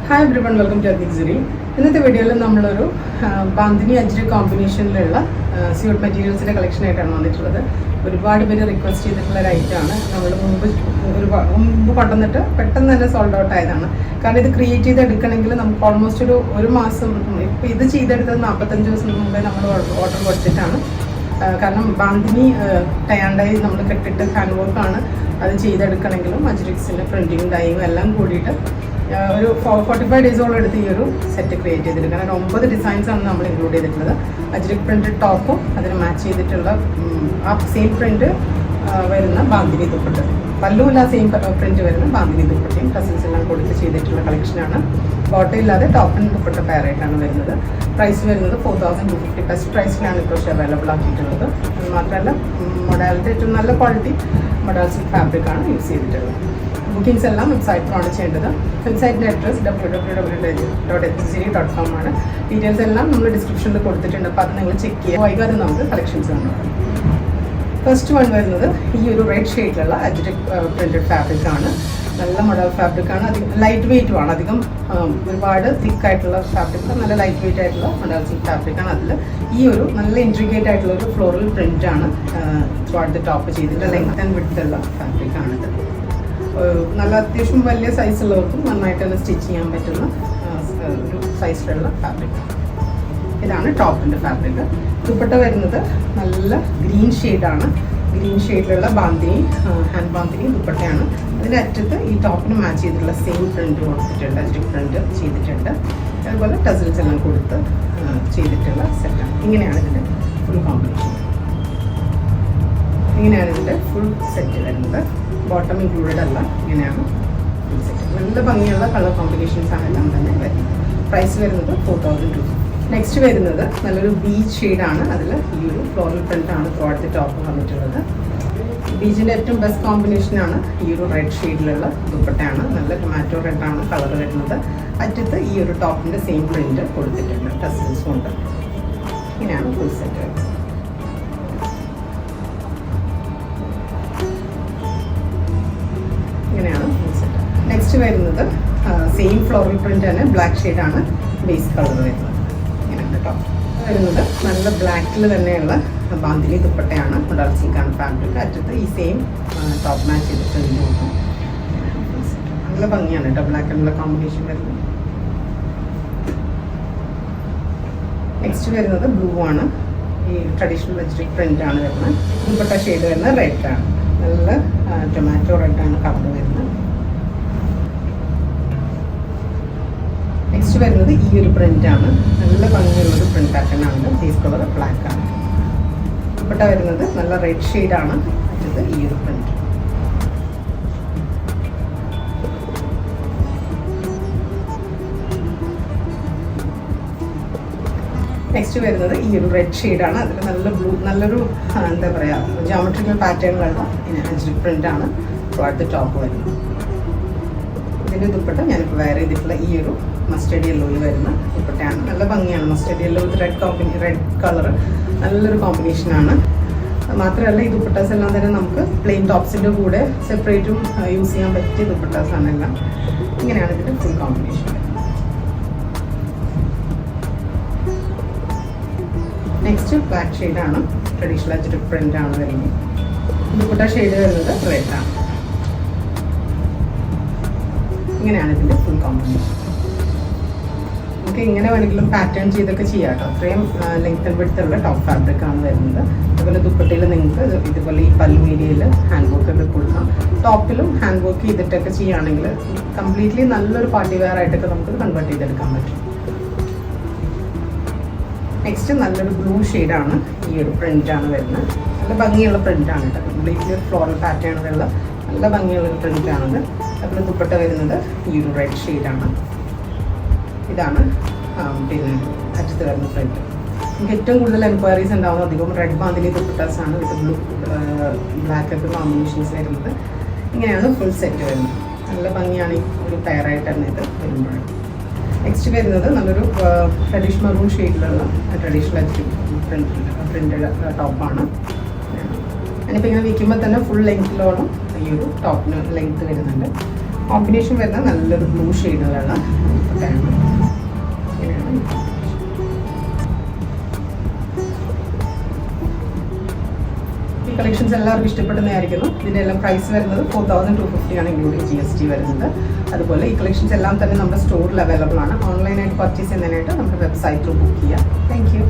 Hi everyone, welcome to Advik Siri. ഇന്നത്തെ വീഡിയോയിൽ നമ്മളൊരു ബാന്തിനി അജ്രി കോമ്പിനേഷനിലുള്ള സ്യൂട്ട് മെറ്റീരിയൽസിൻ്റെ കളക്ഷനായിട്ടാണ് വന്നിട്ടുള്ളത്. ഒരുപാട് പേര് റിക്വസ്റ്റ് ചെയ്തിട്ടുള്ള ഒരു ഐറ്റമാണ്. നമ്മൾ മുമ്പ് കൊണ്ടുവന്നിട്ട് പെട്ടെന്ന് തന്നെ സോൾഡ് ഔട്ട് ആയതാണ്. കാരണം ഇത് ക്രിയേറ്റ് ചെയ്തെടുക്കണമെങ്കിൽ നമുക്ക് ഓൾമോസ്റ്റ് ഒരു മാസം, ഇപ്പോൾ ഇത് ചെയ്തെടുത്തത് 45 ദിവസം മുമ്പേ നമ്മൾ ഓർഡർ കൊടുത്തിട്ടാണ്. കാരണം ബാന്തിനി ടയാണ്ടായി നമ്മൾ കെട്ടിട്ട് ഹാൻഡ് വർക്കാണ്. അത് ചെയ്തെടുക്കണമെങ്കിലും അജ്രിക്സിൻ്റെ പ്രിൻറ്റിങ് ഡൈയും എല്ലാം കൂടിയിട്ട് ഒരു 45 ഡേയ്സോളം എടുത്ത് ഈ ഒരു സെറ്റ് ക്രിയേറ്റ് ചെയ്തെടുക്കണം. 9 ഡിസൈൻസാണ് നമ്മൾ ഇൻക്ലൂഡ് ചെയ്തിട്ടുള്ളത്. അജ്രിക് പ്രിൻറ്റഡ് ടോപ്പും അതിന് മാച്ച് ചെയ്തിട്ടുള്ള ആ സെയിം പ്രിൻറ്റ് വരുന്ന ബാന്തിനി ദുപ്പട്ട, പല്ലുമില്ല സെയിം പ്രിൻറ്റ് വരുന്ന ബാന്തിനി ദുപ്പട്ടയും കസിൻസ് എല്ലാം കൊടുത്ത് ചെയ്തിട്ടുള്ള കളക്ഷനാണ്. ബോട്ടം ഇല്ലാതെ ടോപ്പ് ആൻഡ് ദുപ്പട്ട പെയറായിട്ടാണ് വരുന്നത്. പ്രൈസ് വരുന്നത് 4250 ബെസ്റ്റ് പ്രൈസിലാണ് ഇപ്പോൾ അവൈലബിൾ ആക്കിയിട്ടുള്ളത്. അത് മാത്രമല്ല മൊഡാലിറ്റി ഏറ്റവും നല്ല ക്വാളിറ്റി മൊഡാൽസിൽ ഫാബ്രിക്കാണ് യൂസ് ചെയ്തിട്ടുള്ളത്. ബുക്കിംഗ്സ് എല്ലാം വെബ്സൈറ്റിലാണ് ചെയ്യേണ്ടത്. വെബ്സൈറ്റിൻ്റെ അഡ്രസ് www.adviksiri.com ആണ്. ഡീറ്റെയിൽസ് എല്ലാം നമ്മൾ ഡിസ്ക്രിപ്ഷനിൽ കൊടുത്തിട്ടുണ്ട്. അപ്പോൾ അത് നിങ്ങൾ ചെക്ക് ചെയ്യുക. വൈകാതെ നമുക്ക് കളക്ഷൻസ് കാണാം. ഫസ്റ്റ് വൺ വരുന്നത് ഈ ഒരു റെഡ് ഷെയ്ഡിലുള്ള അജ്രിക് പ്രിൻറ്റഡ് ഫാബ്രിക്കാണ്. നല്ല മോഡൽ ഫാബ്രിക്കാണ്. അധികം ലൈറ്റ് വെയ്റ്റുമാണ്. അധികം ഒരുപാട് തിക്കായിട്ടുള്ള ഫാബ്രിക്, നല്ല ലൈറ്റ് വെയ്റ്റ് ആയിട്ടുള്ള മോഡൽ സിൽക്ക് ഫാബ്രിക്കാണ്. അതിൽ ഈ ഒരു നല്ല ഇൻട്രിഗേറ്റ് ആയിട്ടുള്ള ഒരു ഫ്ലോറൽ പ്രിൻ്റാണ് ത്രൂഔട്ട് ദ ടോപ്പ് ചെയ്തിട്ട് ലെങ്ത് ആൻഡ് വിഡ്ത്തുള്ള ഫാബ്രിക്കാണിത്. നല്ല അത്യാവശ്യം വലിയ സൈസുള്ളവർക്കും നന്നായിട്ട് തന്നെ സ്റ്റിച്ച് ചെയ്യാൻ പറ്റുന്ന ഒരു സൈസിലുള്ള ഫാബ്രിക്. ഇതാണ് ടോപ്പിൻ്റെ ഫാബ്രിക്. ദുപ്പട്ട വരുന്നത് നല്ല ഗ്രീൻ ഷെയ്ഡാണ്. ഗ്രീൻ ഷെയ്ഡിലുള്ള ബാന്തിനി ഹാൻഡ് ബാന്തിനി ദുപ്പട്ടയാണ്. അതിൻ്റെ അറ്റത്ത് ഈ ടോപ്പിന് മാച്ച് ചെയ്തിട്ടുള്ള സെയിം പ്രിൻറ്റ് കൊടുത്തിട്ടുണ്ട്, അജ്രിക് പ്രിൻറ്റ് ചെയ്തിട്ടുണ്ട്. അതുപോലെ ടസിൽസ് എല്ലാം കൊടുത്ത് ചെയ്തിട്ടുള്ള സെറ്റാണ്. ഇങ്ങനെയാണ് ഇതിൻ്റെ ഫുൾ കോമ്പിനേഷൻ. ഇങ്ങനെയാണ് ഇതിൻ്റെ ഫുൾ സെറ്റ് വരുന്നത്. ബോട്ടം ഇൻക്ലൂഡഡ് അല്ല. ഇങ്ങനെയാണ് ഫുൾ സെറ്റ്. നല്ല ഭംഗിയുള്ള കളർ കോമ്പിനേഷൻസ് ആണ് എല്ലാം തന്നെ വരുന്നത്. പ്രൈസ് വരുന്നത് 4200. നെക്സ്റ്റ് വരുന്നത് നല്ലൊരു ബീച്ച് ഷെയ്ഡാണ്. അതിൽ ഈ ഒരു ഫ്ലോറൽ പ്രിൻ്റാണ് ത്രൂഔട്ട് ദി ടോപ്പ് വന്നിട്ടുള്ളത്. ബീച്ചിൻ്റെ ഏറ്റവും ബെസ്റ്റ് കോമ്പിനേഷനാണ് ഈ ഒരു റെഡ് ഷെയ്ഡിലുള്ള ദുപ്പട്ടയാണ്. നല്ല ടൊമാറ്റോ റെഡാണ് കളർ വരുന്നത്. അറ്റത്ത് ഈ ഒരു ടോപ്പിൻ്റെ സെയിം പ്രിൻറ്റ് കൊടുത്തിട്ടുണ്ട്, ടസൽസും ഉണ്ട്. ഇങ്ങനെയാണ് ഫുൾ സെറ്റ് വരുന്നത്. ഇങ്ങനെയാണ് ഫുൾ സെറ്റ്. നെക്സ്റ്റ് വരുന്നത് സെയിം ഫ്ലോറൽ പ്രിൻ്റ് തന്നെ ബ്ലാക്ക് ഷെയ്ഡാണ് ബേസ് കളർ വരുന്നത്. ഇങ്ങനെയാണ് ടോപ്പ് വരുന്നത്. നല്ല ബ്ലാക്കിൽ തന്നെയുള്ള ബാന്തിനി ദുപ്പട്ടയാണ്. മോഡൽ സിൽക്കാണ് ഫാബ്രിക്. അറ്റത്ത് ഈ സെയിം ടോപ്പ് മാച്ച് ചെയ്തിട്ട് നോക്കും. നല്ല ഭംഗിയാണ് കേട്ടോ ബ്ലാക്ക് ആൻഡ് കോമ്പിനേഷൻ വരുന്നത്. നെക്സ്റ്റ് വരുന്നത് ബ്ലൂ ആണ്. ഈ ട്രഡീഷണൽ അജ്രിക് പ്രിൻ്റ് ആണ് വരുന്നത്. ദുപ്പട്ട ഷെയ്ഡ് വരുന്നത് റെഡാണ്. നല്ല ടൊമാറ്റോ റെഡാണ് കളർ വരുന്നത്. നെക്സ്റ്റ് വരുന്നത് ഈ ഒരു പ്രിൻ്റാണ്. നല്ല ഭംഗിയുള്ളൊരു പ്രിൻ്റ് പാറ്റേൺ ആണ്. ബേസ് കളർ ബ്ലാക്ക് ആണ്. ദുപ്പട്ട വരുന്നത് നല്ല റെഡ് ഷെയ്ഡാണ്. ഇത് ഈ ഒരു പ്രിൻ്റ്. നെക്സ്റ്റ് വരുന്നത് ഈ ഒരു റെഡ് ഷെയ്ഡാണ്. അതിൽ നല്ല ബ്ലൂ, നല്ലൊരു എന്താ പറയുക ജോമെട്രിക്കൽ പാറ്റേണിലുള്ള അജ്രിക് പ്രിൻ്റാണ് ത്രൂഔട്ട് ദി ടോപ്പ് വരുന്നത്. ഇതിൻ്റെ ദുപ്പട്ട ഞാനിപ്പോൾ വെയർ ചെയ്തിട്ടുള്ള ഈ ഒരു മസ്റ്റേർഡ് യെല്ലോയിൽ വരുന്ന ദുപ്പട്ടയാണ്. നല്ല ഭംഗിയാണ്. Mustard yellow with red colour നല്ലൊരു കോമ്പിനേഷനാണ്. മാത്രമല്ല ഈ ദുപ്പട്ടാസ് എല്ലാം തന്നെ നമുക്ക് പ്ലെയിൻ ടോപ്സിൻ്റെ കൂടെ സെപ്പറേറ്റും യൂസ് ചെയ്യാൻ പറ്റിയ ദുപ്പട്ടാസാണ് എല്ലാം. ഇങ്ങനെയാണ് ഇതിൻ്റെ ഫുൾ കോമ്പിനേഷൻ. നെക്സ്റ്റ് ബ്ലാക്ക് ഷെയ്ഡാണ്. ട്രഡീഷണൽ അജ്രിക് പ്രിൻ്റാണ് വരുന്നത്. ദുപ്പട്ട ഷെയ്ഡ് വരുന്നത് റെഡാണ്. ഇങ്ങനെയാണ് ഇതിൻ്റെ ഫുൾ കോമ്പിനേഷൻ. നമുക്ക് ഇങ്ങനെ വേണമെങ്കിലും പാറ്റേൺ ചെയ്തൊക്കെ ചെയ്യാം കേട്ടോ. അത്രയും ലെങ്ത് ആൻഡ് വിഡ്ത്തുള്ള ടോപ്പ് ഫാബ്രിക്കാണ് വരുന്നത്. അതുപോലെ ദുപ്പട്ടയിൽ നിങ്ങൾക്ക് ഇതുപോലെ ഈ പല്ലു ഏരിയയിൽ ഹാൻഡ് വർക്ക് ഒക്കെ കൊടുക്കാം. ടോപ്പിലും ഹാൻഡ് വർക്ക് ചെയ്തിട്ടൊക്കെ ചെയ്യുകയാണെങ്കിൽ കംപ്ലീറ്റ്ലി നല്ലൊരു പാർട്ടി വെയർ ആയിട്ടൊക്കെ നമുക്ക് കൺവേർട്ട് ചെയ്തെടുക്കാൻ പറ്റും. നെക്സ്റ്റ് നല്ലൊരു ബ്ലൂ ഷെയ്ഡാണ്. ഈ ഒരു പ്രിൻ്റാണ് വരുന്നത്. നല്ല ഭംഗിയുള്ള പ്രിൻ്റാണ് കേട്ടോ. കംപ്ലീറ്റ്ലി ഫ്ലോറൽ പാറ്റേണിലുള്ള നല്ല ഭംഗിയുള്ളൊരു പ്രിൻ്റാണത്. അതുപോലെ ദുപ്പട്ട വരുന്നത് ഈ ഒരു റെഡ് ഷെയ്ഡാണ്. ഇതാണ് പിന്നെ അറ്റത്ത് വരുന്ന പ്രിൻ്റ്. നമുക്ക് ഏറ്റവും കൂടുതൽ എൻക്വയറീസ് ഉണ്ടാകുന്നത് അധികം റെഡ് ബാന്തിനി ദുപ്പട്ടാസാണ് വിത്ത് ബ്ലൂ ബ്ലാക്ക് ഒക്കെ കോമ്പിനേഷൻസ് വരുന്നത്. ഇങ്ങനെയാണ് ഫുൾ സെറ്റ് വരുന്നത്. നല്ല ഭംഗിയാണ് ഈ ഒരു പെയറായിട്ട് തന്നെ ഇത് വരുമ്പോഴാണ്. നെക്സ്റ്റ് വരുന്നത് നല്ലൊരു ട്രഡീഷണൽ മെറൂൺ ഷെയ്ഡിലുള്ള ട്രഡീഷണൽ അജ്രിക് പ്രിൻ്റഡ് ടോപ്പാണ്. ഞാനിപ്പോൾ ഇങ്ങനെ വിൽക്കുമ്പോൾ തന്നെ ഫുൾ ലെങ്ത്തിലോളം ഈ ഒരു ടോപ്പിന് ലെങ്ത്ത് വരുന്നുണ്ട്. കോമ്പിനേഷൻ വരുന്ന നല്ലൊരു ബ്ലൂ ഷെയ്ഡുകളാണ് പാറ്റേൺ. ഇങ്ങനെയാണ്. ഈ കളക്ഷൻസ് എല്ലാവർക്കും ഇഷ്ടപ്പെടുന്നതായിരിക്കുന്നു. ഇതിൻ്റെ എല്ലാം പ്രൈസ് വരുന്നത് 4250 ആണ്, ഇൻക്ലൂഡിങ് GST വരുന്നത്. അതുപോലെ ഈ കളക്ഷൻസ് എല്ലാം തന്നെ നമ്മുടെ സ്റ്റോറിൽ അവൈലബിൾ ആണ്. ഓൺലൈനായിട്ട് പർച്ചേസ് ചെയ്യുന്നതിനായിട്ട് നമ്മുടെ വെബ്സൈറ്റിൽ ബുക്ക് ചെയ്യാം. Thank you.